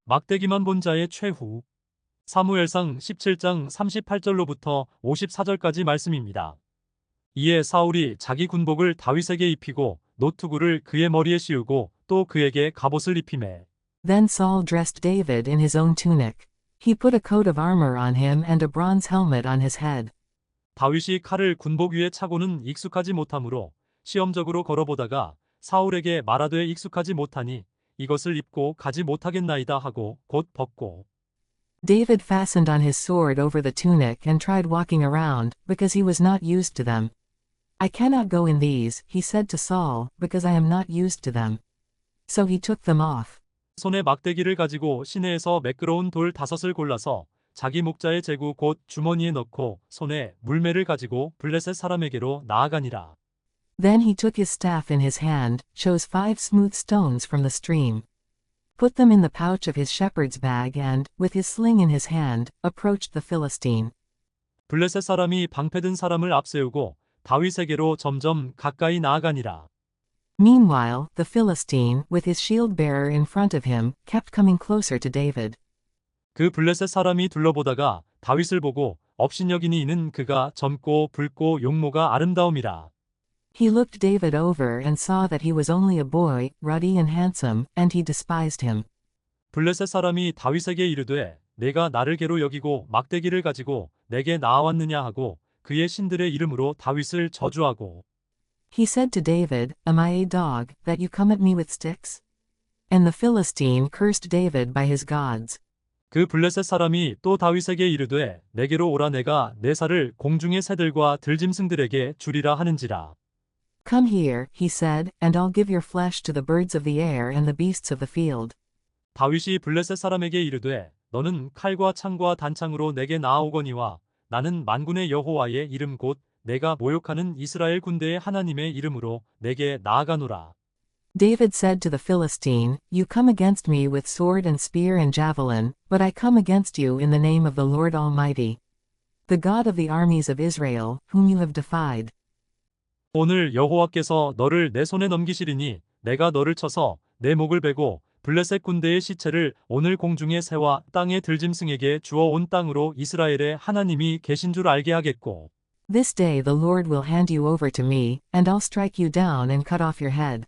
막대기만 본 자의 최후. 사무엘상 17장 38절로부터 54절까지 말씀입니다. 이에 사울이 자기 군복을 다윗에게 입히고 노투구를 그의 머리에 씌우고 또 그에게 갑옷을 입히매. Then Saul dressed David in his own tunic. He put a coat of armor on him and a bronze helmet on his head. 다윗이 칼을 군복 위에 차고는 익숙하지 못하므로 시험적으로 걸어보다가 사울에게 말하되 익숙하지 못하니 이것을 입고 가지 못하겠나이다 하고 곧 벗고. David fastened on his sword over the tunic and tried walking around, because he was not used to them. I cannot go in these, he said to Saul, because I am not used to them. So he took them off. 손에 막대기를 가지고 시내에서 매끄러운 돌 5을 골라서 자기 목자의 제구 곧 주머니에 넣고 손에 물매를 가지고 블레셋 사람에게로 나아가니라. Then he took his staff in his hand, chose 5 smooth stones from the stream, put them in the pouch of his shepherd's bag and, with his sling in his hand, approached the Philistine. 블레셋 사람이 방패든 사람을 앞세우고 다윗에게로 점점 가까이 나아가니라. Meanwhile, the Philistine, with his shield-bearer in front of him, kept coming closer to David. 그 블레셋 사람이 둘러보다가 다윗을 보고 업신여기니 이는 그가 젊고 붉고 용모가 아름다움이라. He looked David over and saw that he was only a boy, ruddy and handsome, and he despised him. 블레셋 사람이 다윗에게 이르되 내가 나를 개로 여기고 막대기를 가지고 내게 나아왔느냐 하고 그의 신들의 이름으로 다윗을 저주하고. He said to David, Am I a dog, that you come at me with sticks? And the Philistine cursed David by his gods. 그 블레셋 사람이 또 다윗에게 이르되 내게로 오라 내가 내 살을 공중의 새들과 들짐승들에게 주리라 하는지라. Come here, he said, and I'll give your flesh to the birds of the air and the beasts of the field. 다윗이 블레셋 사람에게 이르되 너는 칼과 창과 단창으로 내게 나아오거니와 나는 만군의 여호와의 이름 곧 내가 모욕하는 이스라엘 군대의 하나님의 이름으로 내게 나아가노라. David said to the Philistine, You come against me with sword and spear and javelin, but I come against you in the name of the Lord Almighty, the God of the armies of Israel, whom you have defied. 오늘 여호와께서 너를 내 손에 넘기시리니 내가 너를 쳐서 내 목을 베고 블레셋 군대의 시체를 오늘 공중의 새와 땅의 들짐승에게 주어 온 땅으로 이스라엘의 하나님이 계신 줄 알게 하겠고. This day the Lord will hand you over to me, and I'll strike you down and cut off your head.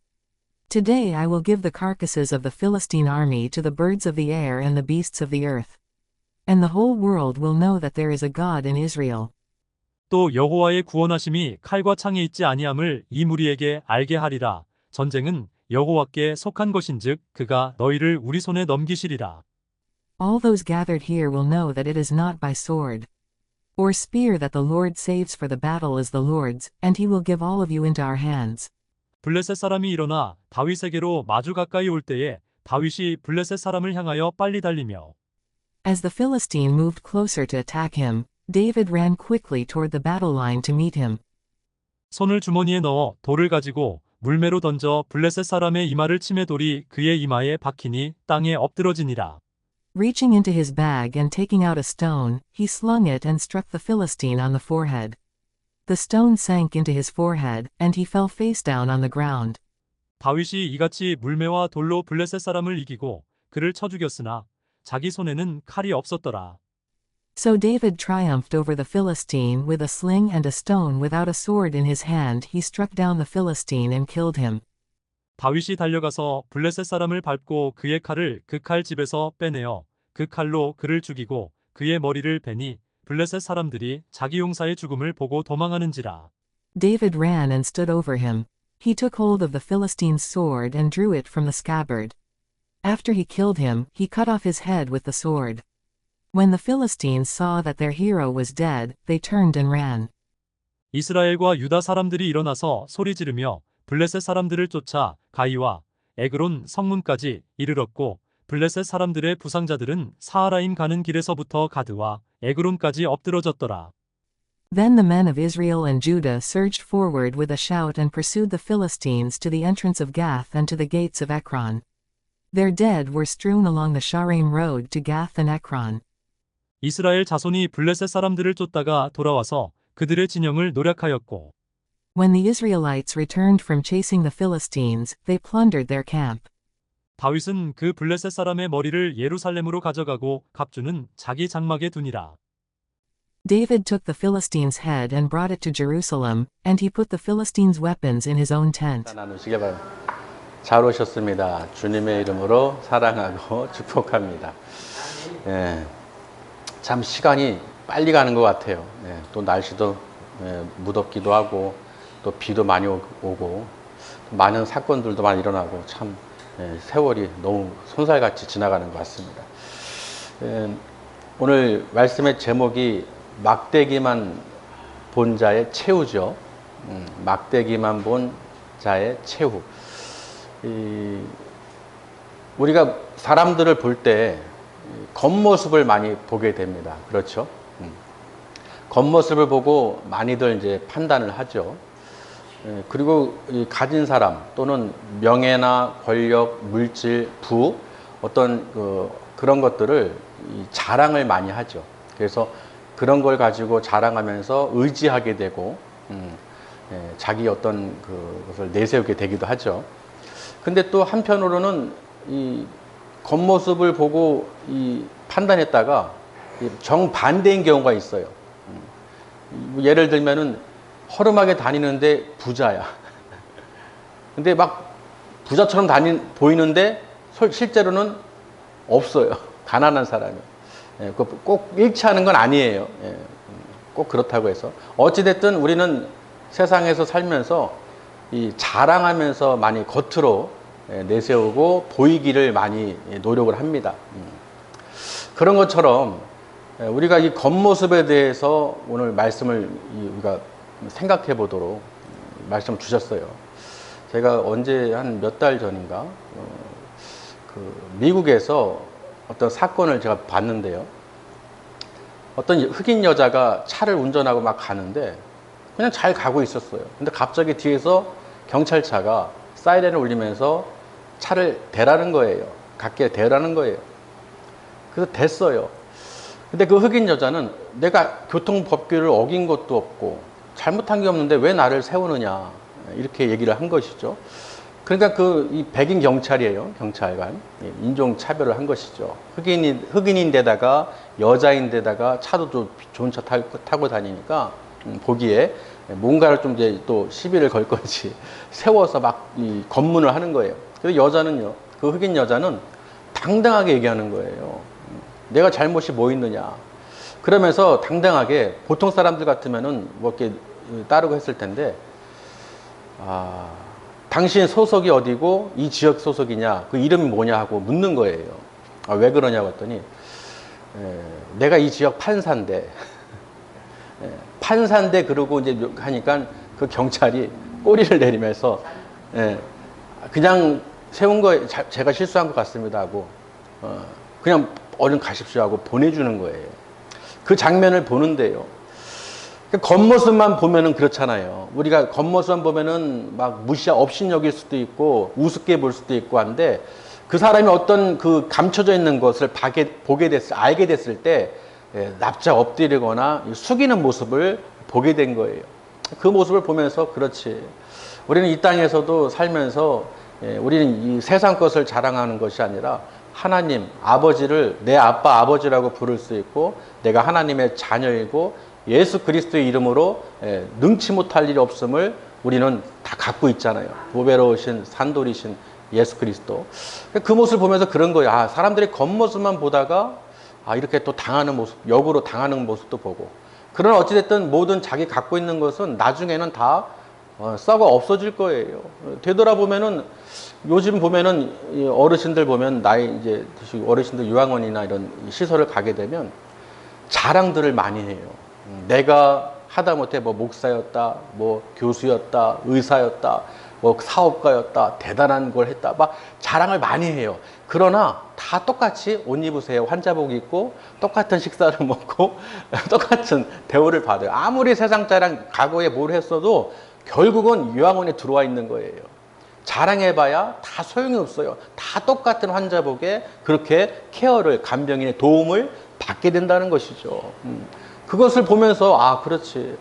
Today I will give the carcasses of the Philistine army to the birds of the air and the beasts of the earth. And the whole world will know that there is a God in Israel. 또 여호와의 구원하심이 칼과 창에 있지 아니함을 이 무리에게 알게 하리라. 전쟁은 여호와께 속한 것인즉 그가 너희를 우리 손에 넘기시리라. All those gathered here will know that it is not by sword or spear that the Lord saves, for the battle is the Lord's, and he will give all of you into our hands. 블레셋 사람이 일어나 다윗에게로 마주 가까이 올 때에 다윗이 블레셋 사람을 향하여 빨리 달리며. As the Philistine moved closer to attack him, David ran quickly toward the battle line to meet him. 손을 주머니에 넣어 돌을 가지고 물매로 던져 블레셋 사람의 이마를 치매 돌이 그의 이마에 박히니 땅에 엎드러지니라. Reaching into his bag and taking out a stone, he slung it and struck the Philistine on the forehead. The stone sank into his forehead, and he fell face down on the ground. 다윗이 이같이 물매와 돌로 블레셋 사람을 이기고 그를 쳐 죽였으나 자기 손에는 칼이 없었더라. So David triumphed over the Philistine with a sling and a stone. Without a sword in his hand he struck down the Philistine and killed him. 다윗이 달려가서 블레셋 사람을 밟고 그의 칼을 그 칼 집에서 빼내어 그 칼로 그를 죽이고 그의 머리를 베니 블레셋 사람들이 자기 용사의 죽음을 보고 도망하는지라. David ran and stood over him. He took hold of the Philistine's sword and drew it from the scabbard. After he killed him, he cut off his head with the sword. When the Philistines saw that their hero was dead, they turned and ran. 이스라엘과 유다 사람들이 일어나서 소리 지르며 블레셋 사람들을 쫓아 가이와 에그론 성문까지 이르렀고 블레셋 사람들의 부상자들은 사하라임 가는 길에서부터 가드와 에그론까지 엎드러졌더라. Then the men of Israel and Judah surged forward with a shout and pursued the Philistines to the entrance of Gath and to the gates of Ekron. Their dead were strewn along the Shaaraim road to Gath and Ekron. 이스라엘 자손이 블레셋 사람들을 쫓다가 돌아와서 그들의 진영을 노략하였고. When the Israelites returned from chasing the Philistines, they plundered their camp. 다윗은 그 블레셋 사람의 머리를 예루살렘으로 가져가고 갑주는 자기 장막에 두니라. David took the Philistine's head and brought it to Jerusalem, and he put the Philistine's weapons in his own tent. 나누시기 바랍니다. 잘 오셨습니다. 주님의 이름으로 사랑하고 축복합니다. 예, 참 시간이 빨리 가는 것 같아요. 예, 또 날씨도 무덥기도 하고 또 비도 많이 오고 많은 사건들도 많이 일어나고 참 세월이 너무 손살같이 지나가는 것 같습니다. 오늘 말씀의 제목이 막대기만 본 자의 최후죠. 막대기만 본 자의 최후. 우리가 사람들을 볼 때 겉모습을 많이 보게 됩니다. 그렇죠? 겉모습을 보고 많이들 이제 판단을 하죠. 그리고 가진 사람 또는 명예나 권력, 물질, 부 어떤 그런 것들을 자랑을 많이 하죠. 그래서 그런 걸 가지고 자랑하면서 의지하게 되고 자기 어떤 그것을 내세우게 되기도 하죠. 근데 또 한편으로는 이 겉모습을 보고 판단했다가 정반대인 경우가 있어요. 예를 들면은 허름하게 다니는데 부자야. 근데 막 부자처럼 보이는데 실제로는 없어요. 가난한 사람이. 꼭 일치하는 건 아니에요. 꼭 그렇다고 해서. 어찌됐든 우리는 세상에서 살면서 자랑하면서 많이 겉으로 내세우고 보이기를 많이 노력을 합니다. 그런 것처럼 우리가 이 겉모습에 대해서 오늘 말씀을 우리가 생각해 보도록 말씀을 주셨어요. 제가 언제 한 몇 달 전인가 미국에서 어떤 사건을 제가 봤는데요. 어떤 흑인 여자가 차를 운전하고 막 가는데 그냥 잘 가고 있었어요. 근데 갑자기 뒤에서 경찰차가 사이렌을 울리면서 차를 대라는 거예요. 갖게 대라는 거예요. 그래서 댔어요. 근데 그 흑인 여자는 내가 교통법규를 어긴 것도 없고 잘못한 게 없는데 왜 나를 세우느냐 이렇게 얘기를 한 것이죠. 그러니까 이 백인 경찰이에요. 경찰관. 인종 차별을 한 것이죠. 흑인인데다가 여자인데다가 차도 좀 좋은 차 타고 다니니까 보기에 뭔가를 좀 이제 또 시비를 걸 건지 세워서 막 검문을 하는 거예요. 그래서 여자는요. 그 흑인 여자는 당당하게 얘기하는 거예요. 내가 잘못이 뭐 있느냐. 그러면서 당당하게 보통 사람들 같으면은 뭐 이렇게 따르고 했을 텐데 당신 소속이 어디고 이 지역 소속이냐 그 이름이 뭐냐 하고 묻는 거예요. 왜 그러냐고 했더니 내가 이 지역 판사인데 판사인데 그러고 이제 하니까 그 경찰이 꼬리를 내리면서 그냥 세운 거 제가 실수한 것 같습니다 하고 그냥 얼른 가십시오 하고 보내주는 거예요. 그 장면을 보는데요. 겉모습만 보면은 그렇잖아요. 우리가 겉모습만 보면은 막 업신여길 수도 있고 우습게 볼 수도 있고 한데 그 사람이 어떤 그 감춰져 있는 것을 알게 됐을 때 납작 엎드리거나 숙이는 모습을 보게 된 거예요. 그 모습을 보면서 그렇지. 우리는 이 땅에서도 살면서 우리는 이 세상 것을 자랑하는 것이 아니라 하나님, 아버지를 내 아빠, 아버지라고 부를 수 있고 내가 하나님의 자녀이고 예수 그리스도의 이름으로 능치 못할 일이 없음을 우리는 다 갖고 있잖아요. 보배로우신 산돌이신 예수 그리스도. 그 모습을 보면서 그런 거예요. 사람들이 겉모습만 보다가 이렇게 또 당하는 모습, 역으로 당하는 모습도 보고. 그러나 어찌됐든 모든 자기 갖고 있는 것은 나중에는 다 썩어 없어질 거예요. 되돌아보면은 요즘 보면은 어르신들 보면 나이 이제 어르신들 요양원이나 이런 시설을 가게 되면 자랑들을 많이 해요. 내가 하다못해 뭐 목사였다, 뭐 교수였다, 의사였다, 뭐 사업가였다, 대단한 걸 했다, 막 자랑을 많이 해요. 그러나 다 똑같이 옷 입으세요. 환자복 입고 똑같은 식사를 먹고 똑같은 대우를 받아요. 아무리 세상 자랑 과거에 뭘 했어도 결국은 요양원에 들어와 있는 거예요. 자랑해봐야 다 소용이 없어요. 다 똑같은 환자복에 그렇게 케어를, 간병인의 도움을 받게 된다는 것이죠. 그것을 보면서 그렇지.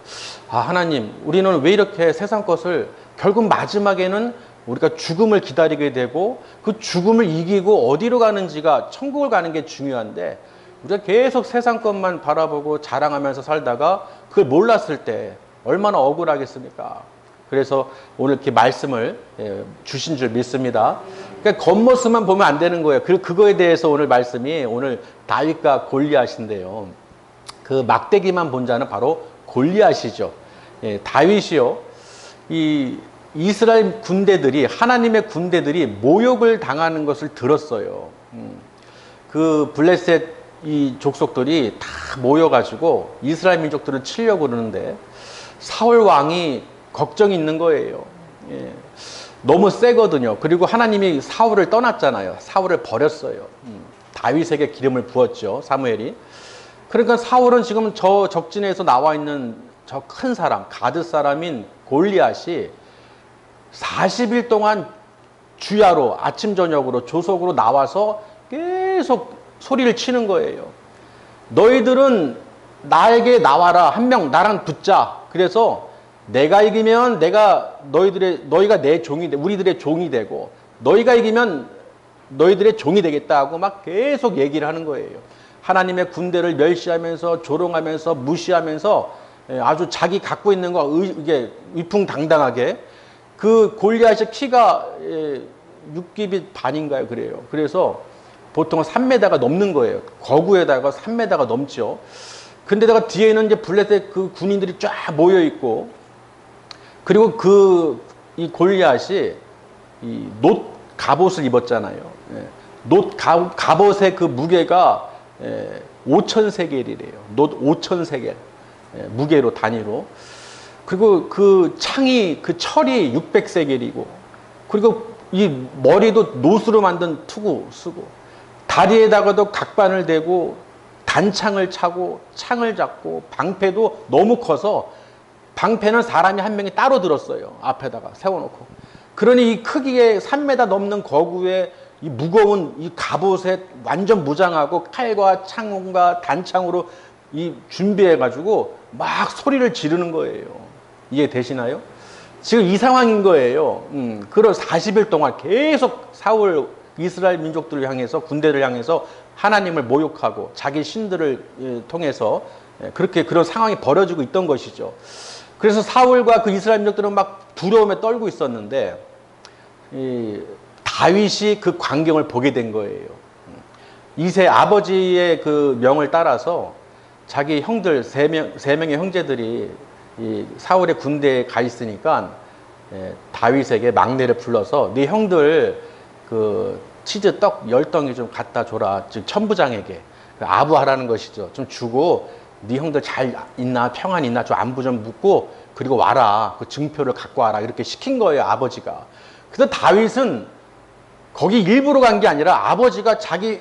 하나님, 우리는 왜 이렇게 세상 것을 결국 마지막에는 우리가 죽음을 기다리게 되고 그 죽음을 이기고 어디로 가는지가 천국을 가는 게 중요한데 우리가 계속 세상 것만 바라보고 자랑하면서 살다가 그걸 몰랐을 때 얼마나 억울하겠습니까? 그래서 오늘 이렇게 말씀을 주신 줄 믿습니다. 그러니까 겉모습만 보면 안 되는 거예요. 그거에 대해서 오늘 말씀이 오늘 다윗과 골리앗인데요. 그 막대기만 본 자는 바로 골리앗이죠. 다윗이요. 이 이스라엘 군대들이 하나님의 군대들이 모욕을 당하는 것을 들었어요. 그 블레셋 이 족속들이 다 모여가지고 이스라엘 민족들을 치려고 그러는데 사울 왕이 걱정이 있는 거예요. 너무 세거든요. 그리고 하나님이 사울을 떠났잖아요. 사울을 버렸어요. 다윗에게 기름을 부었죠. 사무엘이. 그러니까 사울은 지금 저 적진에서 나와 있는 저 큰 사람, 가드 사람인 골리앗이 40일 동안 주야로 아침 저녁으로 조속으로 나와서 계속 소리를 치는 거예요. 너희들은 나에게 나와라. 한 명 나랑 붙자. 그래서 내가 이기면 너희가 내 종이 돼. 우리들의 종이 되고 너희가 이기면 너희들의 종이 되겠다 하고 막 계속 얘기를 하는 거예요. 하나님의 군대를 멸시하면서 조롱하면서 무시하면서 아주 자기 갖고 있는 거 이게 위풍당당하게 그 골리앗의 키가 6규빗 반인가요? 그래요. 그래서 보통은 3m가 넘는 거예요. 거구에다가 3m가 넘죠. 근데다가 뒤에는 이제 블레셋 그 군인들이 쫙 모여 있고 그리고 이 골리앗이 이 놋 갑옷을 입었잖아요. 놋 갑옷의 그 무게가 5,000세겔이래요. 놋 5,000세겔. 무게로 단위로. 그리고 그 창이 그 철이 600세겔이고 그리고 이 머리도 놋으로 만든 투구 쓰고 다리에다가도 각반을 대고 단창을 차고 창을 잡고 방패도 너무 커서 방패는 사람이 한 명이 따로 들었어요. 앞에다가 세워놓고. 그러니 이 크기의 3m 넘는 거구에 이 무거운 이 갑옷에 완전 무장하고 칼과 창과 단창으로 이 준비해가지고 막 소리를 지르는 거예요. 이해되시나요? 지금 이 상황인 거예요. 그런 40일 동안 계속 사울 이스라엘 민족들을 향해서 군대를 향해서 하나님을 모욕하고 자기 신들을 통해서 그렇게 그런 상황이 벌어지고 있던 것이죠. 그래서 사울과 그 이스라엘 민족들은 막 두려움에 떨고 있었는데 다윗이 그 광경을 보게 된 거예요. 이세 아버지의 그 명을 따라서 자기 형들 세 명의 형제들이 이 사울의 군대에 가 있으니까 다윗에게 막내를 불러서 네 형들 그 치즈 떡 10덩이 좀 갖다 줘라. 즉 천부장에게 아부하라는 것이죠. 좀 주고 네 형들 잘 있나 평안 있나 좀 안부 좀 묻고 그리고 와라. 그 증표를 갖고 와라. 이렇게 시킨 거예요. 아버지가. 그래서 다윗은 거기 일부러 간 게 아니라 아버지가 자기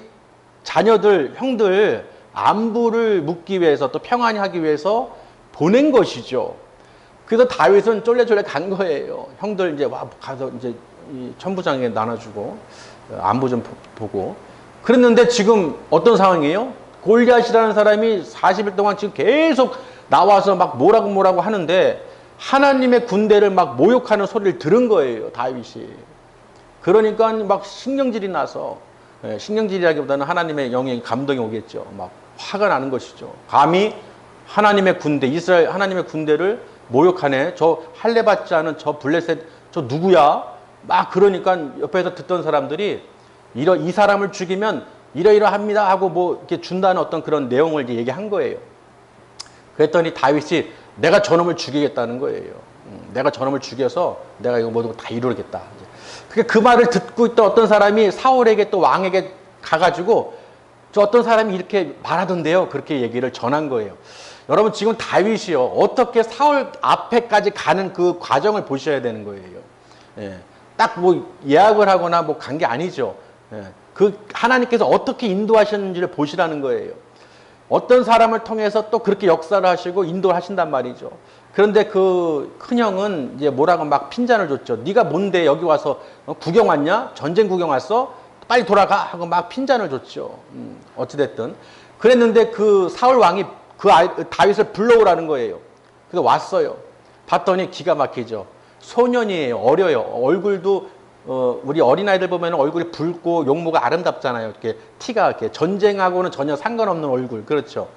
자녀들 형들 안부를 묻기 위해서 또 평안히 하기 위해서 보낸 것이죠. 그래서 다윗은 쫄래쫄래 간 거예요. 형들 이제 가서 이제 이 천부장에게 나눠주고 안부 좀 보고. 그랬는데 지금 어떤 상황이에요? 골리앗이라는 사람이 40일 동안 지금 계속 나와서 막 뭐라고 하는데 하나님의 군대를 막 모욕하는 소리를 들은 거예요. 다윗이. 그러니까 막 신경질이 나서 신경질이라기보다는 하나님의 영의 감동이 오겠죠. 막 화가 나는 것이죠. 감히 하나님의 군대, 이스라엘 하나님의 군대를 모욕하네. 저 할례받지 않은 저 블레셋 저 누구야? 막 그러니까 옆에서 듣던 사람들이 이 사람을 죽이면 이러이러합니다 하고 뭐 이렇게 준다는 어떤 그런 내용을 이제 얘기한 거예요. 그랬더니 다윗이 내가 저놈을 죽이겠다는 거예요. 내가 저놈을 죽여서 내가 이거 모든 거 다 이루겠다. 그 말을 듣고 있던 어떤 사람이 사울에게 또 왕에게 가가지고 저 어떤 사람이 이렇게 말하던데요. 그렇게 얘기를 전한 거예요. 여러분 지금 다윗이요. 어떻게 사울 앞에까지 가는 그 과정을 보셔야 되는 거예요. 딱 뭐 예약을 하거나 뭐 간 게 아니죠. 그 하나님께서 어떻게 인도하셨는지를 보시라는 거예요. 어떤 사람을 통해서 또 그렇게 역사를 하시고 인도를 하신단 말이죠. 그런데 그 큰형은 이제 뭐라고 막 핀잔을 줬죠. 네가 뭔데 여기 와서 구경 왔냐? 전쟁 구경 왔어? 빨리 돌아가 하고 막 핀잔을 줬죠. 어찌됐든 그랬는데 그 사울 왕이 다윗을 불러오라는 거예요. 그래서 왔어요. 봤더니 기가 막히죠. 소년이에요. 어려요. 얼굴도 우리 어린아이들 보면 얼굴이 붉고 용모가 아름답잖아요. 이렇게 티가 이렇게 전쟁하고는 전혀 상관없는 얼굴. 그렇죠.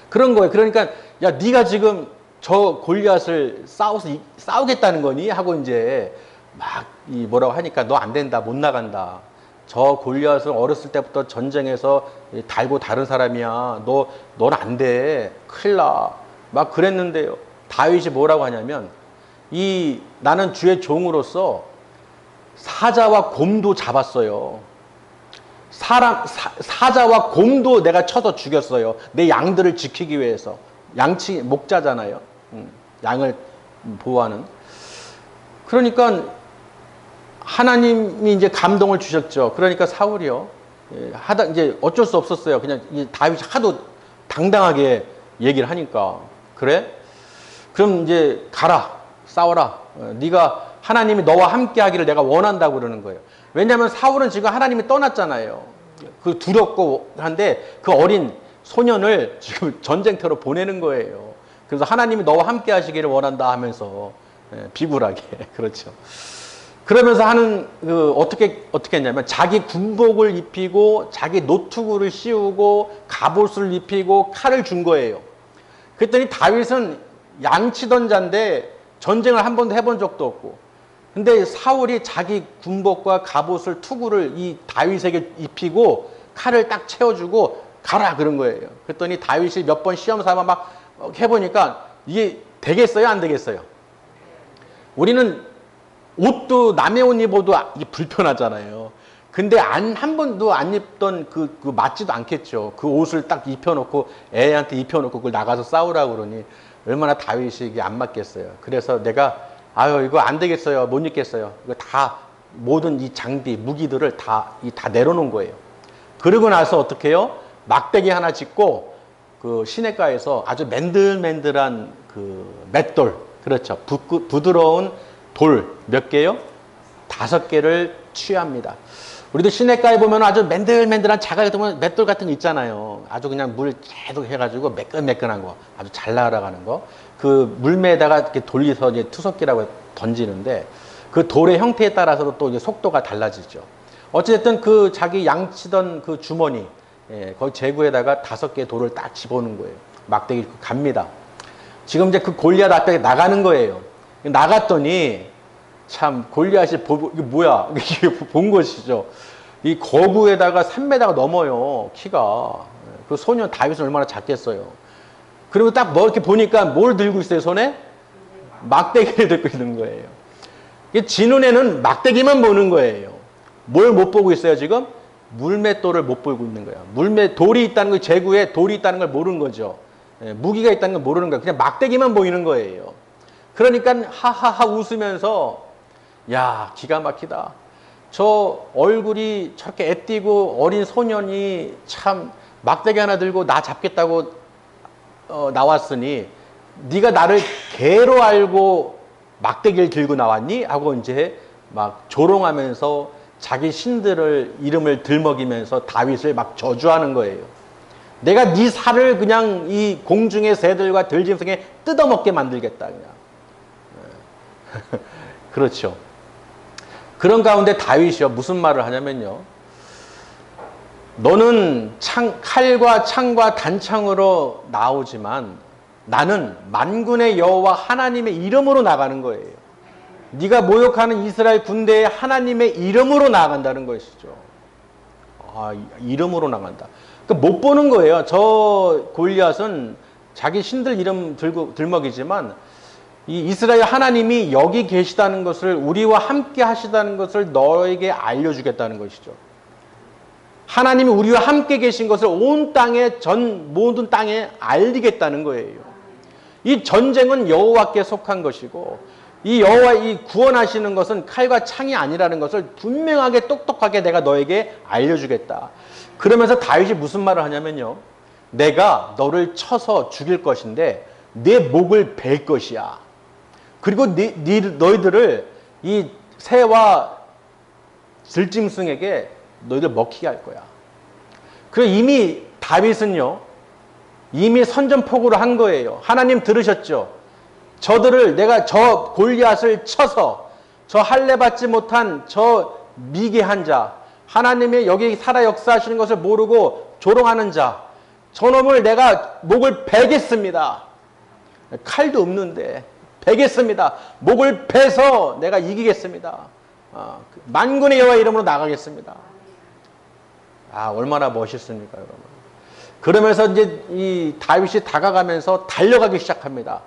그런 거예요. 그러니까 야, 네가 지금 저 골리앗을 싸우겠다는 거니? 하고 이제 막 이 뭐라고 하니까 너 안 된다. 못 나간다. 저 골리앗은 어렸을 때부터 전쟁에서 달고 다른 사람이야. 넌 안 돼. 큰일 나. 막 그랬는데요. 다윗이 뭐라고 하냐면 나는 주의 종으로서 사자와 곰도 잡았어요. 사자와 곰도 내가 쳐서 죽였어요. 내 양들을 지키기 위해서. 목자잖아요. 양을 보호하는. 그러니까 하나님이 이제 감동을 주셨죠. 그러니까 사울이요. 이제 어쩔 수 없었어요. 그냥 다윗이 하도 당당하게 얘기를 하니까. 그래? 그럼 이제 가라. 싸워라. 네가 하나님이 너와 함께 하기를 내가 원한다고 그러는 거예요. 왜냐하면 사울은 지금 하나님이 떠났잖아요. 그 두렵고 한데 그 어린 소년을 지금 전쟁터로 보내는 거예요. 그래서 하나님이 너와 함께 하시기를 원한다 하면서 비굴하게 그렇죠. 그러면서 어떻게 했냐면 자기 군복을 입히고 자기 노투구를 씌우고 갑옷을 입히고 칼을 준 거예요. 그랬더니 다윗은 양치던 자인데 전쟁을 한 번도 해본 적도 없고, 근데 사울이 자기 군복과 갑옷을 투구를 이 다윗에게 입히고 칼을 딱 채워주고 가라 그런 거예요. 그랬더니 다윗이 몇 번 시험 삼아 막 해보니까 이게 되겠어요, 안 되겠어요? 우리는 옷도 남의 옷 입어도 이게 불편하잖아요. 근데 한 번도 안 입던 그 맞지도 않겠죠. 그 옷을 딱 입혀놓고 애한테 입혀놓고 그걸 나가서 싸우라고 그러니 얼마나 다윗이 이게 안 맞겠어요. 그래서 내가 이거 안 되겠어요. 못 입겠어요. 이거 다 모든 이 장비, 무기들을 다 내려놓은 거예요. 그러고 나서 어떻게 해요? 막대기 하나 짓고 그 시냇가에서 아주 맨들맨들한 그 맷돌, 그렇죠. 부드러운 돌 몇 개요? 5개를 취합니다. 우리도 시냇가에 보면 아주 맨들맨들한 자갈 같은 맷돌 같은 거 있잖아요. 아주 그냥 물 계속 해가지고 매끈매끈한 거, 아주 잘 날아가는 거. 그 물매에다가 이렇게 돌려서 이제 투석기라고 던지는데 그 돌의 형태에 따라서도 또 이제 속도가 달라지죠. 어쨌든 그 자기 양치던 그 주머니, 거기 제구에다가 5개의 돌을 딱 집어넣는 거예요. 막대기 갑니다. 지금 이제 그 골리앗 앞에 나가는 거예요. 나갔더니 참 골리앗이 이게 뭐야? 이게 본 것이죠. 이 거구에다가 3m가 넘어요. 키가. 그 소년 다윗은 얼마나 작겠어요. 그리고 딱 이렇게 보니까 뭘 들고 있어요, 손에? 막대기를 들고 있는 거예요. 지 눈에는 막대기만 보는 거예요. 뭘 못 보고 있어요, 지금? 물맷돌을 못 보고 있는 거예요. 돌이 있다는 거, 제구에 돌이 있다는 걸 모르는 거죠. 무기가 있다는 걸 모르는 거예요. 그냥 막대기만 보이는 거예요. 그러니까 하하하 웃으면서 야, 기가 막히다. 저 얼굴이 저렇게 애띠고 어린 소년이 참 막대기 하나 들고 나 잡겠다고 나왔으니 네가 나를 개로 알고 막대기를 들고 나왔니? 하고 이제 막 조롱하면서 자기 신들을 이름을 들먹이면서 다윗을 막 저주하는 거예요. 내가 네 살을 그냥 이 공중의 새들과 들짐승에 뜯어먹게 만들겠다 그냥. 그렇죠. 그런 가운데 다윗이요 무슨 말을 하냐면요. 너는 칼과 창과 단창으로 나오지만 나는 만군의 여호와 하나님의 이름으로 나가는 거예요. 네가 모욕하는 이스라엘 군대에 하나님의 이름으로 나간다는 것이죠. 이름으로 나간다. 그러니까 못 보는 거예요. 저 골리앗은 자기 신들 이름 들먹이지만 이 이스라엘 하나님이 여기 계시다는 것을, 우리와 함께 하시다는 것을 너에게 알려주겠다는 것이죠. 하나님이 우리와 함께 계신 것을 온 땅에, 모든 땅에 알리겠다는 거예요. 이 전쟁은 여호와께 속한 것이고 이 구원하시는 것은 칼과 창이 아니라는 것을 분명하게 똑똑하게 내가 너에게 알려주겠다. 그러면서 다윗이 무슨 말을 하냐면요. 내가 너를 쳐서 죽일 것인데 내 목을 벨 것이야. 그리고 너희들을 이 새와 들짐승에게 너희들 먹히게 할 거야. 그리고 이미 다윗은요. 이미 선전포고를 한 거예요. 하나님 들으셨죠? 내가 저 골리앗을 쳐서 저 할례받지 못한 저 미개한 자, 하나님의 여기 살아 역사하시는 것을 모르고 조롱하는 자, 저놈을 내가 목을 베겠습니다. 칼도 없는데 베겠습니다. 목을 베서 내가 이기겠습니다. 만군의 여호와 이름으로 나가겠습니다. 얼마나 멋있습니까, 여러분. 그러면서 이제 이 다윗이 다가가면서 달려가기 시작합니다.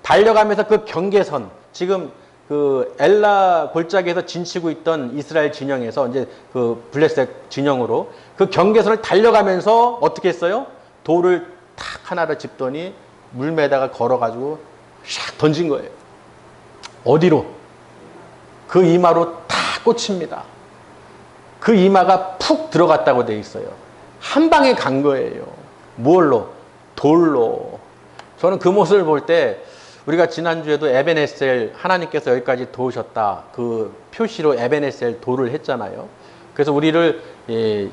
달려가면서 그 경계선, 지금 그 엘라 골짜기에서 진치고 있던 이스라엘 진영에서 이제 그 블레셋 진영으로 그 경계선을 달려가면서 어떻게 했어요? 돌을 탁 하나를 짚더니 물매다가 걸어가지고 샥 던진 거예요. 어디로? 그 이마로 탁 꽂힙니다. 그 이마가 푹 들어갔다고 돼 있어요. 한 방에 간 거예요. 뭘로? 돌로. 저는 그 모습을 볼 때 우리가 지난주에도 에벤에셀, 하나님께서 여기까지 도우셨다, 그 표시로 에벤에셀 돌을 했잖아요. 그래서 우리를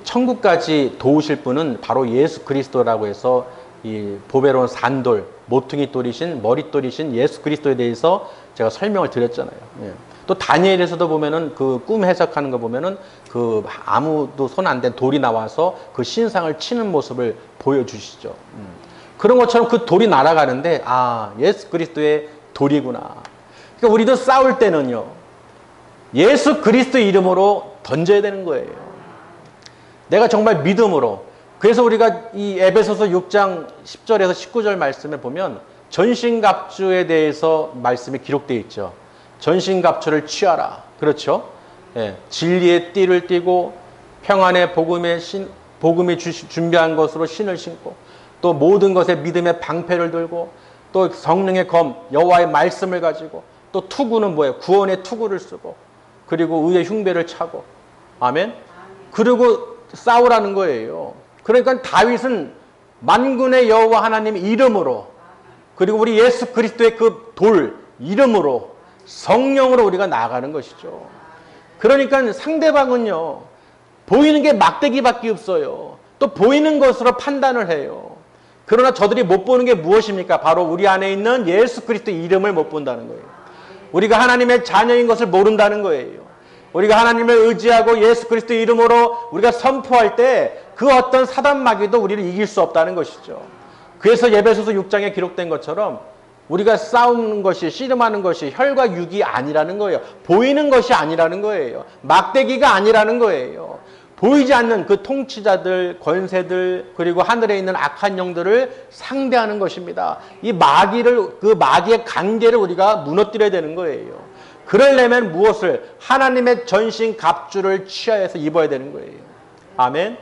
천국까지 도우실 분은 바로 예수 그리스도라고 해서 이 보배로운 산돌, 모퉁이 돌이신, 머릿돌이신 예수 그리스도에 대해서 제가 설명을 드렸잖아요. 또 다니엘에서도 보면은 그 꿈 해석하는 거 보면은 그 아무도 손 안 댄 돌이 나와서 그 신상을 치는 모습을 보여주시죠. 그런 것처럼 그 돌이 날아가는데, 예수 그리스도의 돌이구나. 그러니까 우리도 싸울 때는요, 예수 그리스도 이름으로 던져야 되는 거예요. 내가 정말 믿음으로. 그래서 우리가 이 에베소서 6장 10절에서 19절 말씀에 보면 전신갑주에 대해서 말씀이 기록되어 있죠. 전신갑주를 취하라. 그렇죠? 진리의 띠를 띠고 평안의 복음이 준비한 것으로 신을 신고, 또 모든 것에 믿음의 방패를 들고, 또 성령의 검 여호와의 말씀을 가지고, 또 투구는 뭐예요? 구원의 투구를 쓰고, 그리고 의의 흉배를 차고. 아멘. 그리고 싸우라는 거예요. 그러니까 다윗은 만군의 여호와 하나님 이름으로, 그리고 우리 예수 그리스도의 그 돌 이름으로, 성령으로 우리가 나아가는 것이죠. 그러니까 상대방은요, 보이는 게 막대기밖에 없어요. 또 보이는 것으로 판단을 해요. 그러나 저들이 못 보는 게 무엇입니까? 바로 우리 안에 있는 예수 그리스도 이름을 못 본다는 거예요. 우리가 하나님의 자녀인 것을 모른다는 거예요. 우리가 하나님을 의지하고 예수 그리스도 이름으로 우리가 선포할 때 그 어떤 사단 마귀도 우리를 이길 수 없다는 것이죠. 그래서 에베소서 6장에 기록된 것처럼 우리가 싸우는 것이, 씨름하는 것이 혈과 육이 아니라는 거예요. 보이는 것이 아니라는 거예요. 막대기가 아니라는 거예요. 보이지 않는 그 통치자들, 권세들, 그리고 하늘에 있는 악한 영들을 상대하는 것입니다. 이 마귀를, 그 마귀의 관계를 우리가 무너뜨려야 되는 거예요. 그러려면 무엇을? 하나님의 전신 갑주를 취하여서 입어야 되는 거예요. 아멘.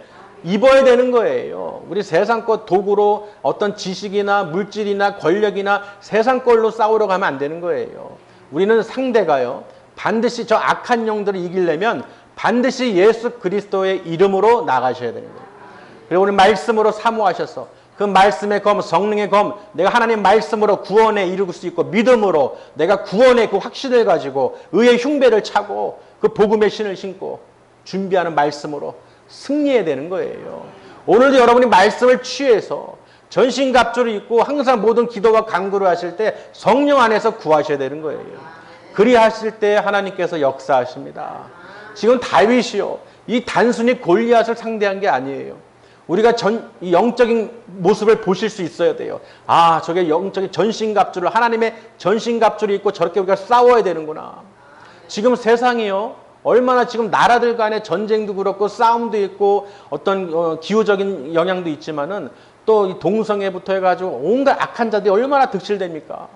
입어야 되는 거예요. 우리 세상 것 도구로 어떤 지식이나 물질이나 권력이나 세상 걸로 싸우러 가면 안 되는 거예요. 우리는 상대가요, 반드시 저 악한 영들을 이기려면 반드시 예수 그리스도의 이름으로 나가셔야 되는 거예요. 그리고 우리 말씀으로 사모하셔서 그 말씀의 검, 성령의 검, 내가 하나님 말씀으로 구원에 이룰 수 있고, 믿음으로 내가 구원의 그 확신을 가지고 의의 흉배를 차고 그 복음의 신을 신고 준비하는 말씀으로 승리해야 되는 거예요. 오늘도 여러분이 말씀을 취해서 전신갑주를 입고 항상 모든 기도와 간구를 하실 때 성령 안에서 구하셔야 되는 거예요. 그리하실 때 하나님께서 역사하십니다. 지금 다윗이요, 이 단순히 골리앗을 상대한 게 아니에요. 우리가 이 영적인 모습을 보실 수 있어야 돼요. 저게 영적인 전신갑주를, 하나님의 전신갑주를 입고 저렇게 우리가 싸워야 되는구나. 지금 세상이요, 얼마나 지금 나라들 간의 전쟁도 그렇고 싸움도 있고 어떤 기후적인 영향도 있지만은 또 이 동성애부터 해가지고 온갖 악한 자들이 얼마나 득실됩니까?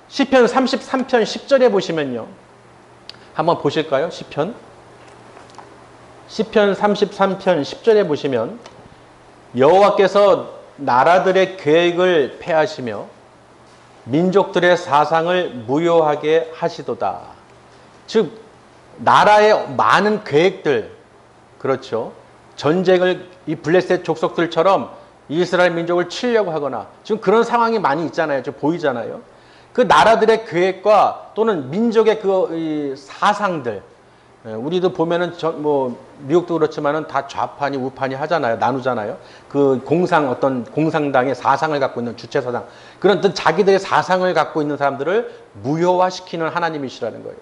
시편 33편 10절에 보시면요, 한번 보실까요? 시편 33편 10절에 보시면 여호와께서 나라들의 계획을 폐하시며 민족들의 사상을 무효하게 하시도다. 즉 나라의 많은 계획들, 그렇죠, 전쟁을 이 블레셋 족속들처럼 이스라엘 민족을 치려고 하거나 지금 그런 상황이 많이 있잖아요. 좀 보이잖아요. 그 나라들의 계획과 또는 민족의 그 사상들, 우리도 보면은 미국도 그렇지만은 다 좌판이 우판이 하잖아요. 나누잖아요. 그 어떤 공산당의 사상을 갖고 있는 주체 사상, 그런 어떤 자기들의 사상을 갖고 있는 사람들을 무효화시키는 하나님이시라는 거예요.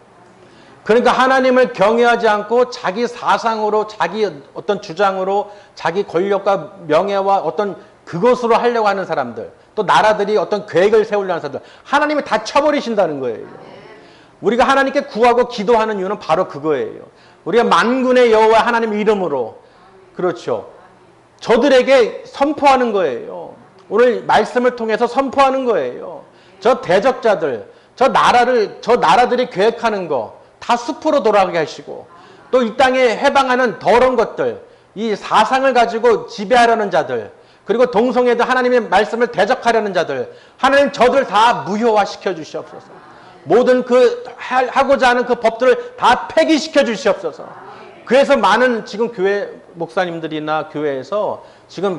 그러니까 하나님을 경외하지 않고 자기 사상으로, 자기 어떤 주장으로, 자기 권력과 명예와 어떤 그것으로 하려고 하는 사람들, 또 나라들이 어떤 계획을 세우려는 사람들, 하나님이 다 쳐버리신다는 거예요. 우리가 하나님께 구하고 기도하는 이유는 바로 그거예요. 우리가 만군의 여호와 하나님 이름으로, 그렇죠, 저들에게 선포하는 거예요. 오늘 말씀을 통해서 선포하는 거예요. 저 대적자들, 저 나라들이 계획하는 거 다 숲으로 돌아가게 하시고, 또 이 땅에 해방하는 더러운 것들, 이 사상을 가지고 지배하려는 자들, 그리고 동성애도 하나님의 말씀을 대적하려는 자들, 하나님 저들 다 무효화시켜 주시옵소서. 모든 하고자 하는 그 법들을 다 폐기시켜 주시옵소서. 그래서 많은 지금 교회 목사님들이나 교회에서 지금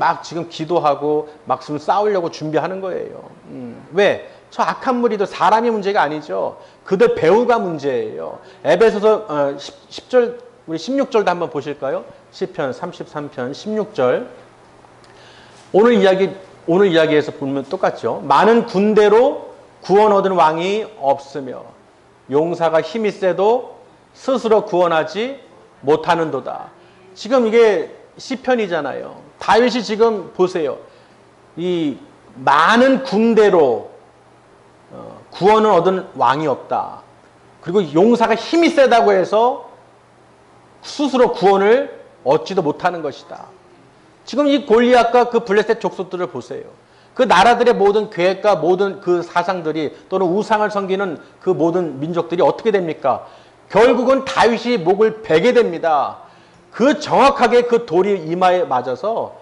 기도하고 막 지금 싸우려고 준비하는 거예요. 왜? 저 악한 무리도 사람이 문제가 아니죠. 그들 배후가 문제예요. 에베소서 10절, 우리 16절도 한번 보실까요? 시편 33편 16절. 오늘 이야기에서 보면 똑같죠. 많은 군대로 구원 얻은 왕이 없으며 용사가 힘이 세도 스스로 구원하지 못하는도다. 지금 이게 시편이잖아요. 다윗이 지금 보세요. 이 많은 군대로 구원을 얻은 왕이 없다. 그리고 용사가 힘이 세다고 해서 스스로 구원을 얻지도 못하는 것이다. 지금 이 골리앗과 그 블레셋 족속들을 보세요. 그 나라들의 모든 계획과 모든 그 사상들이, 또는 우상을 섬기는 그 모든 민족들이 어떻게 됩니까? 결국은 다윗이 목을 베게 됩니다. 그 정확하게 그 돌이 이마에 맞아서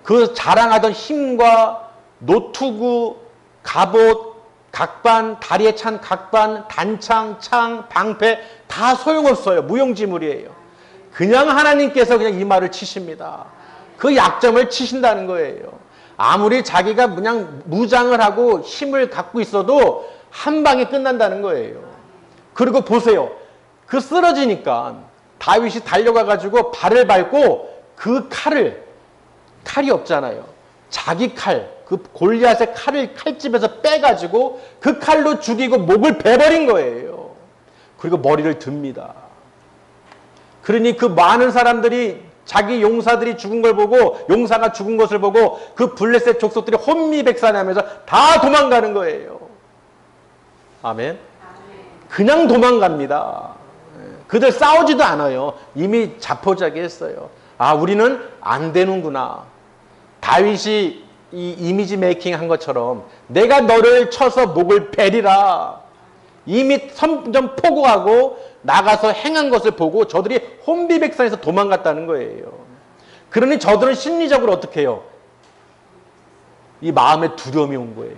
그 자랑하던 힘과 노투구, 갑옷, 각반, 다리에 찬 각반, 단창, 창, 방패 다 소용없어요. 무용지물이에요. 그냥 하나님께서 그냥 이마를 치십니다. 그 약점을 치신다는 거예요. 아무리 자기가 그냥 무장을 하고 힘을 갖고 있어도 한 방에 끝난다는 거예요. 그리고 보세요. 그 쓰러지니까 다윗이 달려가가지고 발을 밟고 그 칼이 없잖아요. 자기 칼, 그 골리앗의 칼집에서 빼가지고 그 칼로 죽이고 목을 베버린 거예요. 그리고 머리를 듭니다. 그러니 그 많은 사람들이 자기 용사들이 죽은 걸 보고, 용사가 죽은 것을 보고 그 블레셋 족속들이 혼미백산하면서 다 도망가는 거예요. 아멘. 그냥 도망갑니다. 그들 싸우지도 않아요. 이미 자포자기했어요. 아, 우리는 안 되는구나. 다윗이 이 이미지 메이킹 한 것처럼 내가 너를 쳐서 목을 베리라. 이미 점점 포고하고 나가서 행한 것을 보고 저들이 혼비백산에서 도망갔다는 거예요. 그러니 저들은 심리적으로 어떻게 해요? 이 마음에 두려움이 온 거예요.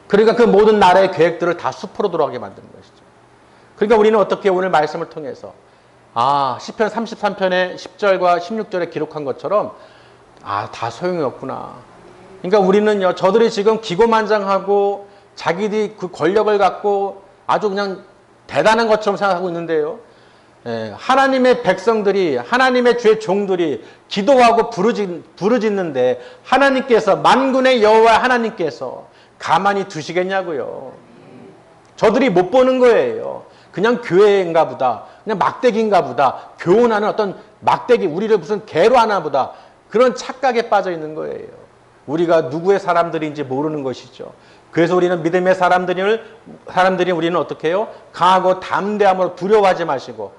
그러니까 그 모든 나라의 계획들을 다 숲으로 돌아가게 만드는 것이죠. 그러니까 우리는 어떻게 오늘 말씀을 통해서 시편 33편의 10절과 16절에 기록한 것처럼 다 소용이 없구나. 그러니까 우리는요, 저들이 지금 기고만장하고 자기들이 그 권력을 갖고 아주 그냥 대단한 것처럼 생각하고 있는데요. 하나님의 백성들이, 하나님의 주의 종들이 기도하고 부르짖는데 하나님께서, 만군의 여호와 하나님께서 가만히 두시겠냐고요. 저들이 못 보는 거예요. 그냥 교회인가 보다, 그냥 막대기인가 보다, 교훈하는 어떤 막대기, 우리를 무슨 개로 하나 보다, 그런 착각에 빠져 있는 거예요. 우리가 누구의 사람들인지 모르는 것이죠. 그래서 우리는 믿음의 사람들이 우리는 어떻게 해요? 강하고 담대함으로 두려워하지 마시고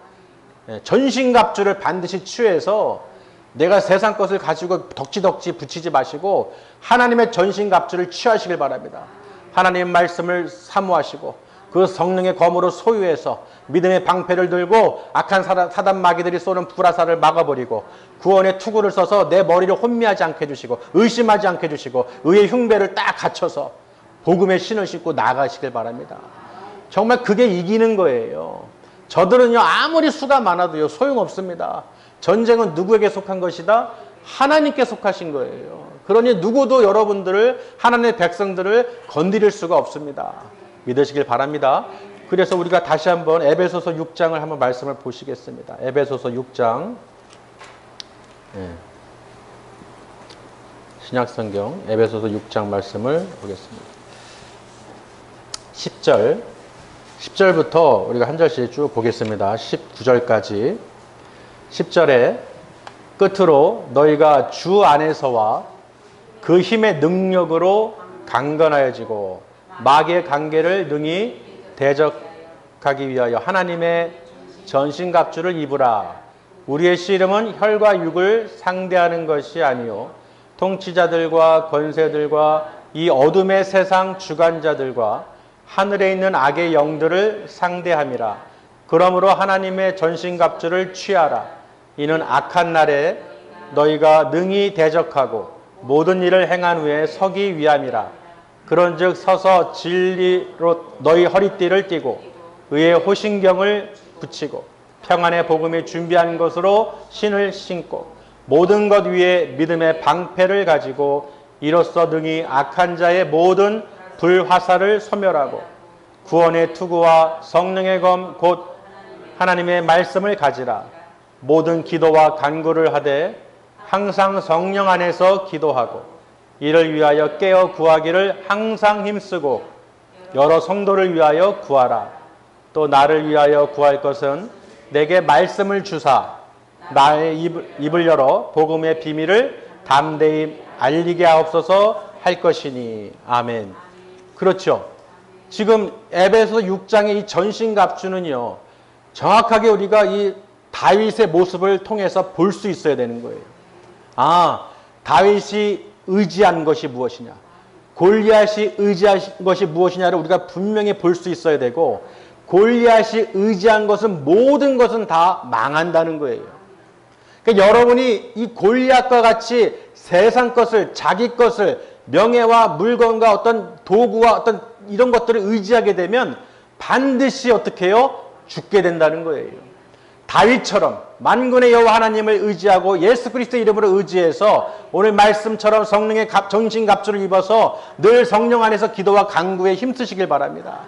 전신갑주를 반드시 취해서 내가 세상 것을 가지고 덕지덕지 붙이지 마시고 하나님의 전신갑주를 취하시길 바랍니다. 하나님의 말씀을 사모하시고 그 성령의 검으로 소유해서 믿음의 방패를 들고 악한 사단 마귀들이 쏘는 불화살을 막아버리고 구원의 투구를 써서 내 머리를 혼미하지 않게 해주시고 의심하지 않게 해주시고 의의 흉배를 딱 갖춰서 복음의 신을 신고 나가시길 바랍니다. 정말 그게 이기는 거예요. 저들은요, 아무리 수가 많아도요, 소용없습니다. 전쟁은 누구에게 속한 것이다? 하나님께 속하신 거예요. 그러니 누구도 여러분들을, 하나님의 백성들을 건드릴 수가 없습니다. 믿으시길 바랍니다. 그래서 우리가 다시 한번 에베소서 6장을 한번 말씀을 보시겠습니다. 에베소서 6장. 신약성경 에베소서 6장 말씀을 보겠습니다. 10절 10절부터 우리가 한 절씩 쭉 보겠습니다. 19절까지. 10절에 끝으로 너희가 주 안에서와 그 힘의 능력으로 강건하여지고 마귀의 관계를 능히 대적하기 위하여 하나님의 전신갑주를 입으라. 우리의 씨름은 혈과 육을 상대하는 것이 아니요 통치자들과 권세들과 이 어둠의 세상 주관자들과 하늘에 있는 악의 영들을 상대함이라. 그러므로 하나님의 전신갑주를 취하라. 이는 악한 날에 너희가 능히 대적하고 모든 일을 행한 후에 서기 위함이라. 그런즉 서서 진리로 너희 허리띠를 띠고 의의 호신경을 붙이고 평안의 복음이 준비한 것으로 신을 신고 모든 것 위에 믿음의 방패를 가지고 이로써 능히 악한 자의 모든 불화살을 소멸하고 구원의 투구와 성령의 검 곧 하나님의 말씀을 가지라. 모든 기도와 간구를 하되 항상 성령 안에서 기도하고 이를 위하여 깨어 구하기를 항상 힘쓰고 여러 성도를 위하여 구하라. 또 나를 위하여 구할 것은 내게 말씀을 주사 나의 입을 열어 복음의 비밀을 담대히 알리게 하옵소서 할 것이니. 아멘. 그렇죠. 지금 에베소 6장의 이 전신갑주는요, 정확하게 우리가 이 다윗의 모습을 통해서 볼 수 있어야 되는 거예요. 아, 다윗이 의지한 것이 무엇이냐, 골리앗이 의지한 것이 무엇이냐를 우리가 분명히 볼 수 있어야 되고, 골리앗이 의지한 것은 모든 것은 다 망한다는 거예요. 그러니까 여러분이 이 골리앗과 같이 세상 것을, 자기 것을, 명예와 물건과 어떤 도구와 어떤 이런 것들을 의지하게 되면 반드시 어떻게 해요? 죽게 된다는 거예요. 다윗처럼 만군의 여호와 하나님을 의지하고 예수 그리스도의 이름으로 의지해서 오늘 말씀처럼 성령의 전신갑주를 입어서 늘 성령 안에서 기도와 간구에 힘쓰시길 바랍니다.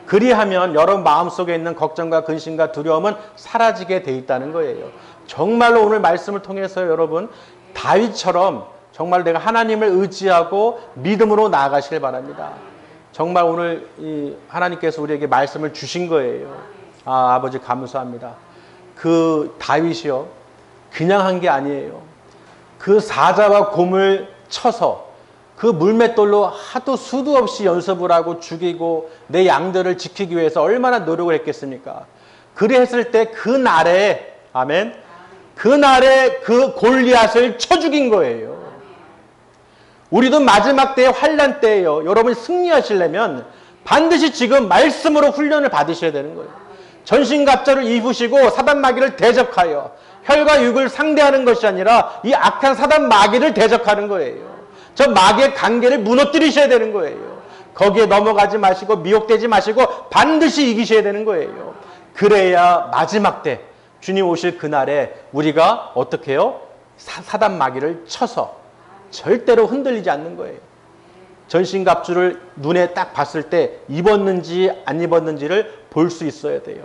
그리하면 여러분 마음속에 있는 걱정과 근심과 두려움은 사라지게 돼 있다는 거예요. 정말로 오늘 말씀을 통해서 여러분 다윗처럼 정말 내가 하나님을 의지하고 믿음으로 나아가시길 바랍니다. 정말 오늘 이 하나님께서 우리에게 말씀을 주신 거예요. 아, 아버지 감사합니다. 그 다윗이요, 그냥 한 게 아니에요. 그 사자와 곰을 쳐서 그 물맷돌로 하도 수도 없이 연습을 하고 죽이고 내 양들을 지키기 위해서 얼마나 노력을 했겠습니까? 그랬을 때 그 날에, 아멘, 그 날에 그 골리앗을 쳐 죽인 거예요. 우리도 마지막 때의 환난 때예요. 여러분이 승리하시려면 반드시 지금 말씀으로 훈련을 받으셔야 되는 거예요. 전신갑주를 입으시고 사단 마귀를 대적하여 혈과 육을 상대하는 것이 아니라 이 악한 사단 마귀를 대적하는 거예요. 저 마귀의 관계를 무너뜨리셔야 되는 거예요. 거기에 넘어가지 마시고 미혹되지 마시고 반드시 이기셔야 되는 거예요. 그래야 마지막 때 주님 오실 그날에 우리가 어떻게 해요? 사단 마귀를 쳐서 절대로 흔들리지 않는 거예요. 전신갑주를 눈에 딱 봤을 때 입었는지 안 입었는지를 볼 수 있어야 돼요.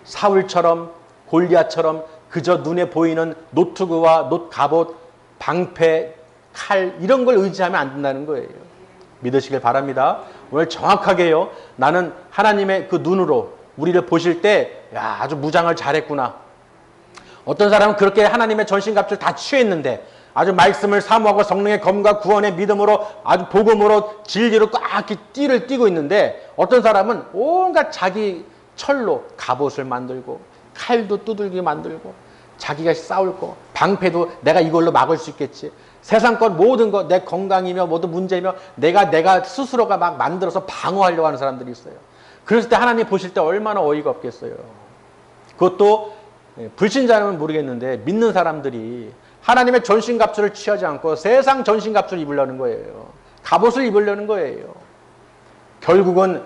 사울처럼 골리앗처럼 그저 눈에 보이는 노트구와 놋갑옷, 방패, 칼 이런 걸 의지하면 안 된다는 거예요. 믿으시길 바랍니다. 오늘 정확하게요, 나는 하나님의 그 눈으로 우리를 보실 때 야, 아주 무장을 잘했구나. 어떤 사람은 그렇게 하나님의 전신갑주를 다 취했는데 아주 말씀을 사모하고 성령의 검과 구원의 믿음으로 아주 복음으로 진리로 꽉 띠를 띠고 있는데, 어떤 사람은 온갖 자기 철로 갑옷을 만들고 칼도 두들기 만들고 자기가 싸울 거, 방패도 내가 이걸로 막을 수 있겠지, 세상 것 모든 것, 내 건강이며 모든 문제며 내가 스스로가 막 만들어서 방어하려고 하는 사람들이 있어요. 그랬을 때 하나님 보실 때 얼마나 어이가 없겠어요. 그것도 불신자는 모르겠는데 믿는 사람들이 하나님의 전신갑주를 취하지 않고 세상 전신갑주를 입으려는 거예요. 갑옷을 입으려는 거예요. 결국은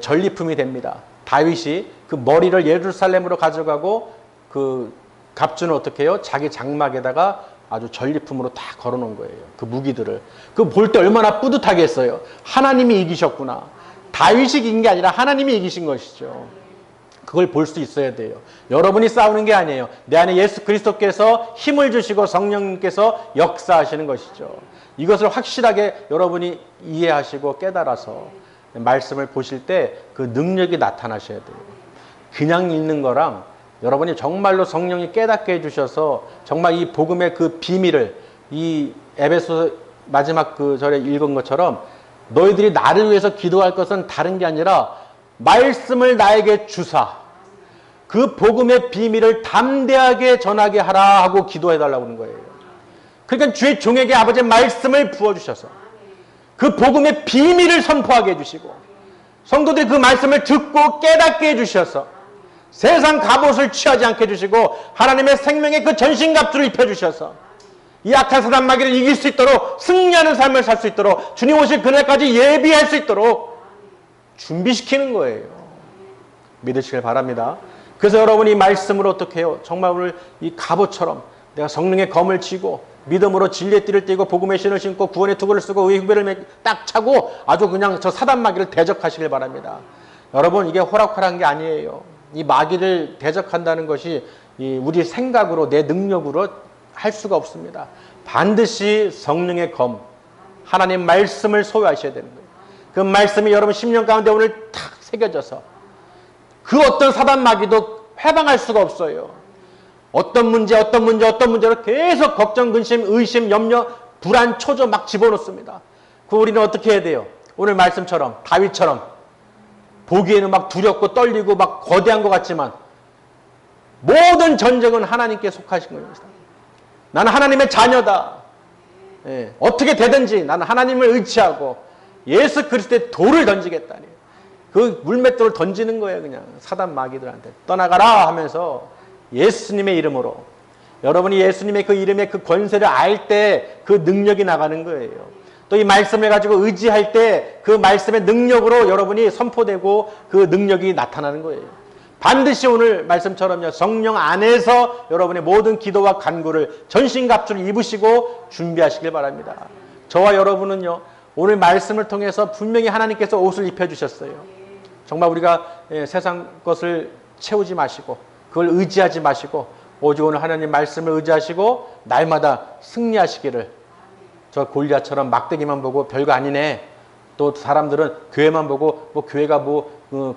전리품이 됩니다. 다윗이 그 머리를 예루살렘으로 가져가고 그 갑주는 어떻게 해요? 자기 장막에다가 아주 전리품으로 다 걸어놓은 거예요. 그 무기들을. 그 볼 때 얼마나 뿌듯하겠어요. 하나님이 이기셨구나. 다윗이 이긴 게 아니라 하나님이 이기신 것이죠. 그걸 볼 수 있어야 돼요. 여러분이 싸우는 게 아니에요. 내 안에 예수 그리스도께서 힘을 주시고 성령님께서 역사하시는 것이죠. 이것을 확실하게 여러분이 이해하시고 깨달아서 말씀을 보실 때 그 능력이 나타나셔야 돼요. 그냥 읽는 거랑 여러분이 정말로 성령이 깨닫게 해주셔서 정말 이 복음의 그 비밀을 이 에베소 마지막 그 절에 읽은 것처럼 너희들이 나를 위해서 기도할 것은 다른 게 아니라 말씀을 나에게 주사 그 복음의 비밀을 담대하게 전하게 하라 하고 기도해달라고 하는 거예요. 그러니까 주의 종에게 아버지의 말씀을 부어주셔서 그 복음의 비밀을 선포하게 해주시고 성도들이 그 말씀을 듣고 깨닫게 해주셔서 세상 갑옷을 취하지 않게 해주시고 하나님의 생명의 그 전신갑주를 입혀주셔서 이 악한 사단 마귀를 이길 수 있도록 승리하는 삶을 살 수 있도록 주님 오실 그날까지 예비할 수 있도록 준비시키는 거예요. 믿으시길 바랍니다. 그래서 여러분이 이 말씀으로 어떻게 해요? 정말 오늘 이 갑옷처럼 내가 성령의 검을 쥐고 믿음으로 진리의 띠를 띠고 복음의 신을 신고 구원의 투구를 쓰고 의의 후배를 딱 차고 아주 그냥 저 사단 마귀를 대적하시길 바랍니다. 여러분 이게 호락호락한 게 아니에요. 이 마귀를 대적한다는 것이 우리 생각으로 내 능력으로 할 수가 없습니다. 반드시 성령의 검 하나님 말씀을 소유하셔야 되는 거예요. 그 말씀이 여러분 심령 가운데 오늘 탁 새겨져서 그 어떤 사단 마귀도 해방할 수가 없어요. 어떤 문제로 계속 걱정, 근심, 의심, 염려, 불안, 초조 막 집어넣습니다. 그 우리는 어떻게 해야 돼요? 오늘 말씀처럼 다윗처럼 보기에는 막 두렵고 떨리고 막 거대한 것 같지만 모든 전쟁은 하나님께 속하신 겁니다. 나는 하나님의 자녀다. 예, 어떻게 되든지 나는 하나님을 의지하고 예수 그리스도의 돌을 던지겠다니. 그 물맷돌을 던지는 거예요. 그냥 사단 마귀들한테 떠나가라 하면서 예수님의 이름으로 여러분이 예수님의 그 이름의 그 권세를 알 때 그 능력이 나가는 거예요. 또 이 말씀을 가지고 의지할 때 그 말씀의 능력으로 여러분이 선포되고 그 능력이 나타나는 거예요. 반드시 오늘 말씀처럼요. 성령 안에서 여러분의 모든 기도와 간구를 전신갑주를 입으시고 준비하시길 바랍니다. 저와 여러분은요. 오늘 말씀을 통해서 분명히 하나님께서 옷을 입혀주셨어요. 정말 우리가 세상 것을 채우지 마시고 그걸 의지하지 마시고 오직 오늘 하나님 말씀을 의지하시고 날마다 승리하시기를 저 골리앗처럼 막대기만 보고 별거 아니네. 또 사람들은 교회만 보고 뭐 교회가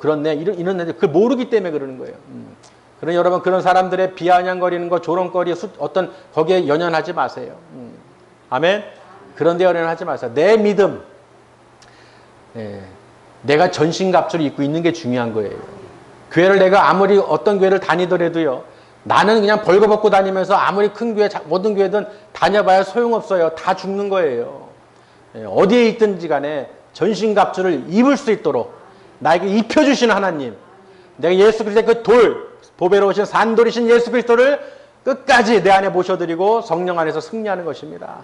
그렇네 이런 애들 그걸 모르기 때문에 그러는 거예요. 그러니 여러분 그런 사람들의 비아냥거리는 거 조롱거리 어떤 거기에 연연하지 마세요. 아멘. 그런 데 연연하지 마세요. 내 믿음 내가 전신갑주를 입고 있는 게 중요한 거예요. 교회를 내가 아무리 어떤 교회를 다니더라도요. 나는 그냥 벌거벗고 다니면서 아무리 큰 교회 모든 교회든 다녀봐야 소용없어요. 다 죽는 거예요. 어디에 있든지 간에 전신갑주를 입을 수 있도록 나에게 입혀주시는 하나님 내가 예수 그리스도의 그 돌 보배로우신 산돌이신 예수 그리스도를 끝까지 내 안에 모셔드리고 성령 안에서 승리하는 것입니다.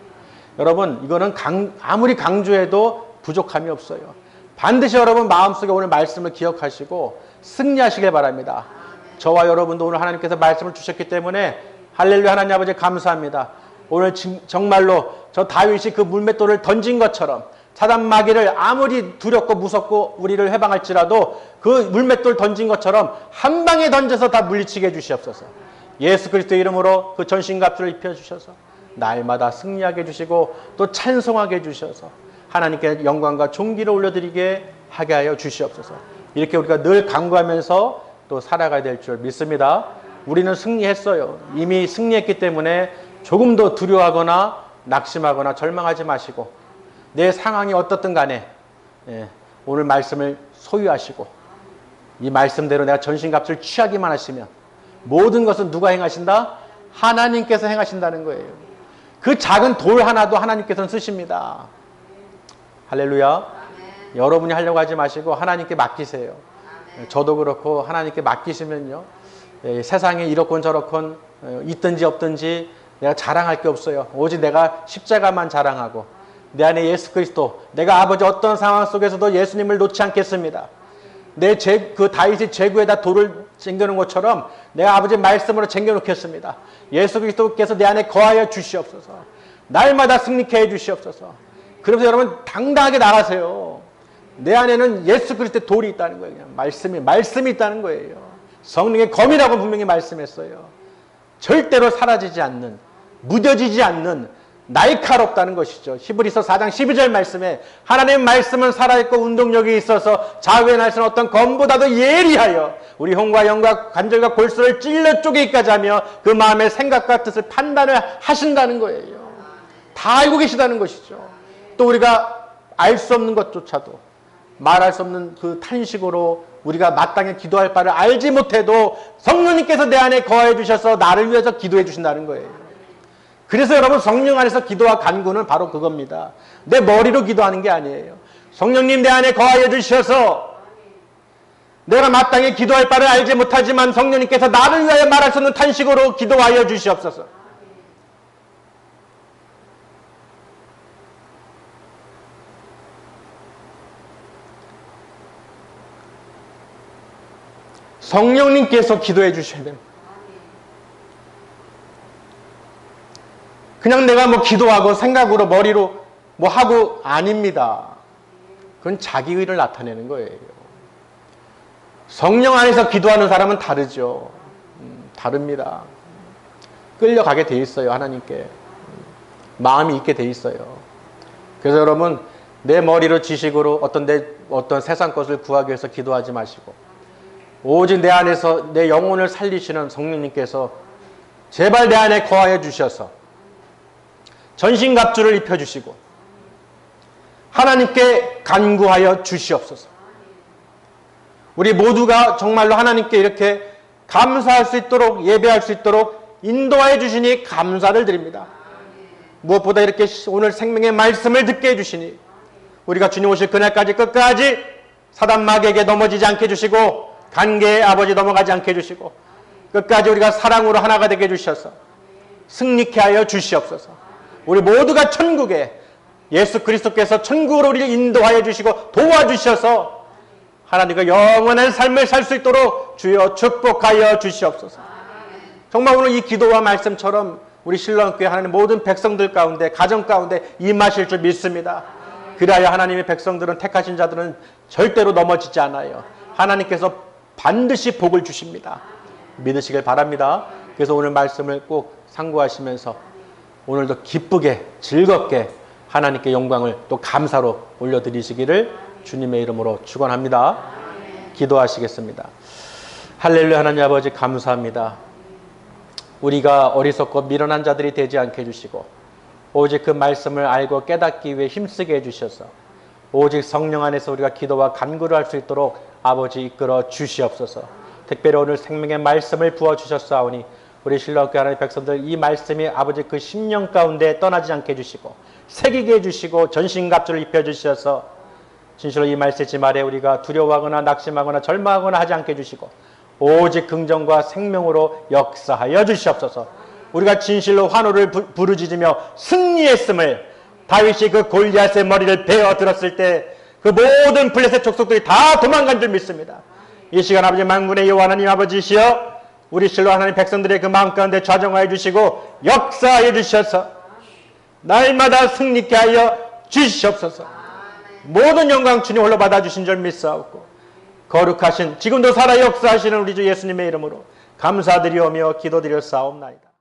여러분 이거는 아무리 강조해도 부족함이 없어요. 반드시 여러분 마음속에 오늘 말씀을 기억하시고 승리하시길 바랍니다. 저와 여러분도 오늘 하나님께서 말씀을 주셨기 때문에 할렐루야 하나님 아버지 감사합니다. 오늘 정말로 저 다윗이 그 물맷돌을 던진 것처럼 사단 마귀를 아무리 두렵고 무섭고 우리를 해방할지라도 그 물맷돌 던진 것처럼 한 방에 던져서 다 물리치게 해주시옵소서. 예수 그리스도의 이름으로 그 전신갑주를 입혀주셔서 날마다 승리하게 해주시고 또 찬송하게 해주셔서 하나님께 영광과 존귀를 올려드리게 하게 하여 주시옵소서. 이렇게 우리가 늘 간구하면서 또 살아가야 될 줄 믿습니다. 우리는 승리했어요. 이미 승리했기 때문에 조금 더 두려워하거나 낙심하거나 절망하지 마시고 내 상황이 어떻든 간에 오늘 말씀을 소유하시고 이 말씀대로 내가 전신갑주를 취하기만 하시면 모든 것은 누가 행하신다? 하나님께서 행하신다는 거예요. 그 작은 돌 하나도 하나님께서는 쓰십니다. 할렐루야. 아멘. 여러분이 하려고 하지 마시고 하나님께 맡기세요. 아멘. 저도 그렇고 하나님께 맡기시면요. 세상에 이렇건 저렇건 있든지 없든지 내가 자랑할 게 없어요. 오직 내가 십자가만 자랑하고 내 안에 예수 그리스도 내가 아버지 어떤 상황 속에서도 예수님을 놓지 않겠습니다. 그 다윗이 제구에다 돌을 쟁겨놓은 것처럼 내가 아버지 말씀으로 쟁겨놓겠습니다. 예수 그리스도께서 내 안에 거하여 주시옵소서. 날마다 승리케 해 주시옵소서. 그러면서 여러분 당당하게 나가세요. 내 안에는 예수 그리스도의 돌이 있다는 거예요. 그냥 말씀이 있다는 거예요. 성령의 검이라고 분명히 말씀했어요. 절대로 사라지지 않는 무뎌지지 않는 날카롭다는 것이죠. 히브리서 4장 12절 말씀에 하나님의 말씀은 살아있고 운동력이 있어서 좌우의 날선 어떤 검보다도 예리하여 우리 흉과 영과 관절과 골수를 찔러 쪼개기까지 하며 그 마음의 생각과 뜻을 판단을 하신다는 거예요. 다 알고 계시다는 것이죠. 또 우리가 알 수 없는 것조차도 말할 수 없는 그 탄식으로 우리가 마땅히 기도할 바를 알지 못해도 성령님께서 내 안에 거하여 주셔서 나를 위해서 기도해 주신다는 거예요. 그래서 여러분 성령 안에서 기도와 간구는 바로 그겁니다. 내 머리로 기도하는 게 아니에요. 성령님 내 안에 거하여 주셔서 내가 마땅히 기도할 바를 알지 못하지만 성령님께서 나를 위하여 말할 수 없는 탄식으로 기도하여 주시옵소서. 성령님께서 기도해 주셔야 됩니다. 그냥 내가 뭐 기도하고 생각으로 머리로 뭐 하고 아닙니다. 그건 자기의를 나타내는 거예요. 성령 안에서 기도하는 사람은 다르죠. 다릅니다. 끌려가게 돼 있어요. 하나님께. 마음이 있게 돼 있어요. 그래서 여러분 내 머리로 지식으로 어떤 세상 것을 구하기 위해서 기도하지 마시고 오직 내 안에서 내 영혼을 살리시는 성령님께서 제발 내 안에 거하여 주셔서 전신갑주를 입혀주시고 하나님께 간구하여 주시옵소서. 우리 모두가 정말로 하나님께 이렇게 감사할 수 있도록 예배할 수 있도록 인도하여 주시니 감사를 드립니다. 무엇보다 이렇게 오늘 생명의 말씀을 듣게 해주시니 우리가 주님 오실 그날까지 끝까지 사단 마귀에게 넘어지지 않게 해주시고 관계의 아버지 넘어가지 않게 해주시고 끝까지 우리가 사랑으로 하나가 되게 해주셔서 승리케 하여 주시옵소서. 우리 모두가 천국에 예수 그리스도께서 천국으로 우리를 인도하여 주시고 도와주셔서 하나님과 영원한 삶을 살 수 있도록 주여 축복하여 주시옵소서. 정말 오늘 이 기도와 말씀처럼 우리 신랑교회 하나님 모든 백성들 가운데 가정 가운데 임하실 줄 믿습니다. 그래야 하나님의 백성들은 택하신 자들은 절대로 넘어지지 않아요. 하나님께서 반드시 복을 주십니다. 믿으시길 바랍니다. 그래서 오늘 말씀을 꼭 상고하시면서 오늘도 기쁘게 즐겁게 하나님께 영광을 또 감사로 올려드리시기를 주님의 이름으로 축원합니다. 기도하시겠습니다. 할렐루야. 하나님 아버지 감사합니다. 우리가 어리석고 미련한 자들이 되지 않게 해주시고 오직 그 말씀을 알고 깨닫기 위해 힘쓰게 해주셔서 오직 성령 안에서 우리가 기도와 간구를 할 수 있도록 아버지 이끌어 주시옵소서. 특별히 오늘 생명의 말씀을 부어주셨사오니 우리 신랑교회 하나님의 백성들 이 말씀이 아버지 그 심령 가운데 떠나지 않게 해주시고 새기게 해주시고 전신갑주를 입혀주셔서 진실로 이 말씀지 말에 우리가 두려워하거나 낙심하거나 절망하거나 하지 않게 해주시고 오직 긍정과 생명으로 역사하여 주시옵소서. 우리가 진실로 환호를 부르짖으며 승리했음을 다윗이 그 골리앗의 머리를 베어 들었을 때 그 모든 블레셋 족속들이 다 도망간 줄 믿습니다. 이 시간 아버지 만군의 여호와 하나님 아버지시여 우리 실로 하나님 백성들의 그 마음 가운데 좌정하여 주시고 역사하여 주셔서 날마다 승리케 하여 주시옵소서. 모든 영광 주님 홀로 받아주신 줄 믿사옵고 거룩하신 지금도 살아 역사하시는 우리 주 예수님의 이름으로 감사드리오며 기도드렸사옵나이다.